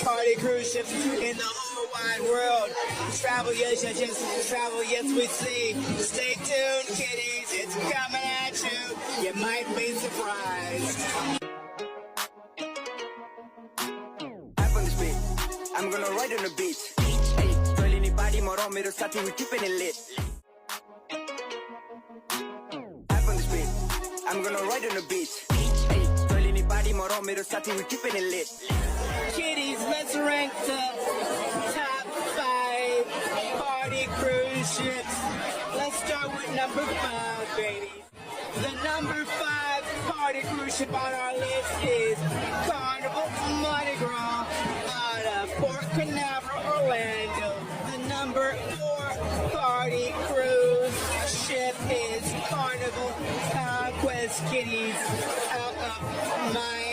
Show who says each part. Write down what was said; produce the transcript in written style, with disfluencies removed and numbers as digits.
Speaker 1: party cruise ships in the whole wide world. Travel yes, yes, yes, travel yes we see. Stay tuned, kiddies, it's coming at you. You might be surprised.
Speaker 2: Up on the speed, I'm gonna ride on the beach. Hey, tell anybody more on me to start, we keeping it lit. Up on the speed, I'm gonna ride on the beach. Hey, tell anybody more on me to start, we keeping it lit.
Speaker 1: Kiddies, let's rank the top 5 party cruise ships. Let's start with number 5, baby. The number 5 party cruise ship on our list is Carnival Mardi Gras out of Port Canaveral, Orlando. The number 4 party cruise ship is Carnival Conquest, kiddies, out of Miami.